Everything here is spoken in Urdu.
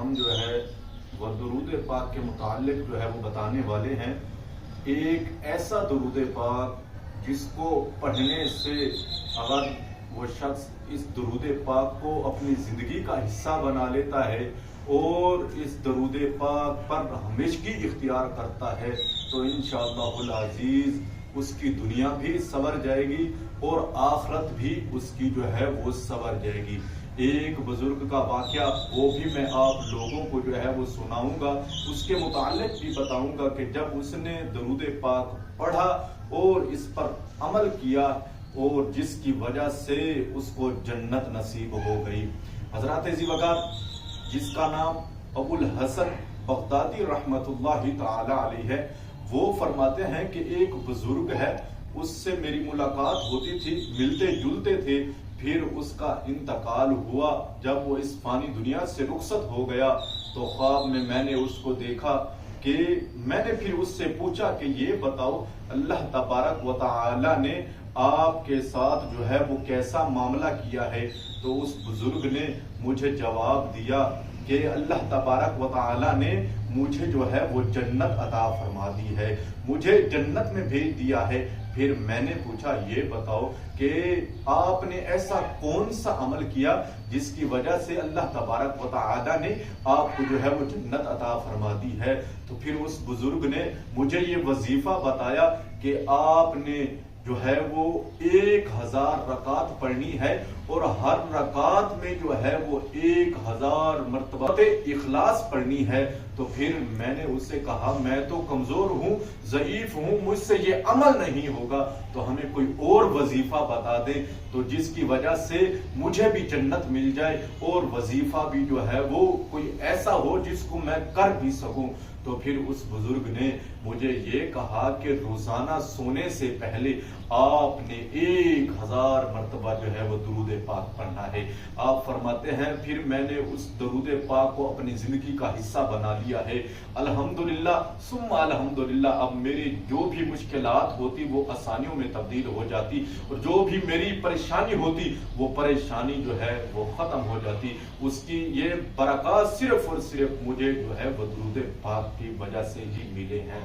ہم جو ہے وہ درود پاک کے متعلق جو ہے وہ بتانے والے ہیں۔ ایک ایسا درود پاک جس کو پڑھنے سے اگر وہ شخص اس درود پاک کو اپنی زندگی کا حصہ بنا لیتا ہے اور اس درود پاک پر ہمیشگی اختیار کرتا ہے تو انشاءاللہ العزیز اس کی دنیا بھی سنور جائے گی اور آخرت بھی اس کی جو ہے وہ سنور جائے گی۔ ایک بزرگ کا واقعہ وہ بھی میں آپ لوگوں کو جو ہے وہ سناؤں گا، اس کے متعلق بھی بتاؤں گا کہ جب اس نے درود پاک پڑھا اور اس پر عمل کیا اور جس کی وجہ سے اس کو جنت نصیب ہو گئی۔ حضرات ذی وقار جس کا نام ابو الحسن بغدادی رحمت اللہ تعالی علیہ ہے، وہ فرماتے ہیں کہ ایک بزرگ ہے، اس سے میری ملاقات ہوتی تھی، ملتے جلتے تھے، پھر اس کا انتقال ہوا۔ جب وہ اس فانی دنیا سے رخصت ہو گیا تو خواب میں نے اس کو دیکھا کہ میں نے پھر اس سے پوچھا کہ یہ بتاؤ اللہ تبارک و تعالی نے آپ کے ساتھ جو ہے وہ کیسا معاملہ کیا ہے؟ تو اس بزرگ نے مجھے جواب دیا کہ اللہ تبارک و تعالی نے مجھے جو ہے وہ جنت عطا فرما دی ہے، مجھے جنت میں بھیج دیا ہے۔ پھر میں نے پوچھا یہ بتاؤ کہ آپ نے ایسا کون سا عمل کیا جس کی وجہ سے اللہ تبارک و تعالی نے آپ کو جو ہے وہ جنت عطا فرما دی ہے؟ تو پھر اس بزرگ نے مجھے یہ وظیفہ بتایا کہ آپ نے جو ہے وہ 1000 رکعت پڑھنی ہے اور ہر رکعت میں جو ہے وہ 1000 مرتبہ اخلاص پڑھنی ہے۔ تو پھر میں نے اس سے کہا میں تو کمزور ہوں، ضعیف ہوں، مجھ سے یہ عمل نہیں ہوگا، تو ہمیں کوئی اور وظیفہ بتا دیں تو جس کی وجہ سے مجھے بھی جنت مل جائے اور وظیفہ بھی جو ہے وہ کوئی ایسا ہو جس کو میں کر بھی سکوں۔ تو پھر اس بزرگ نے مجھے یہ کہا کہ روزانہ سونے سے پہلے آپ نے 1000 مرتبہ جو ہے وہ درود پاک پڑھنا ہے۔ آپ فرماتے ہیں پھر میں نے اس درود پاک کو اپنی زندگی کا حصہ بنا لیا ہے۔ الحمدللہ ثم الحمدللہ، اب میری جو بھی مشکلات ہوتی وہ آسانیوں میں تبدیل ہو جاتی اور جو بھی میری پریشانی ہوتی وہ پریشانی جو ہے وہ ختم ہو جاتی۔ اس کی یہ برکات صرف اور صرف مجھے جو ہے وہ درود پاک کی وجہ سے ہی ملے ہیں۔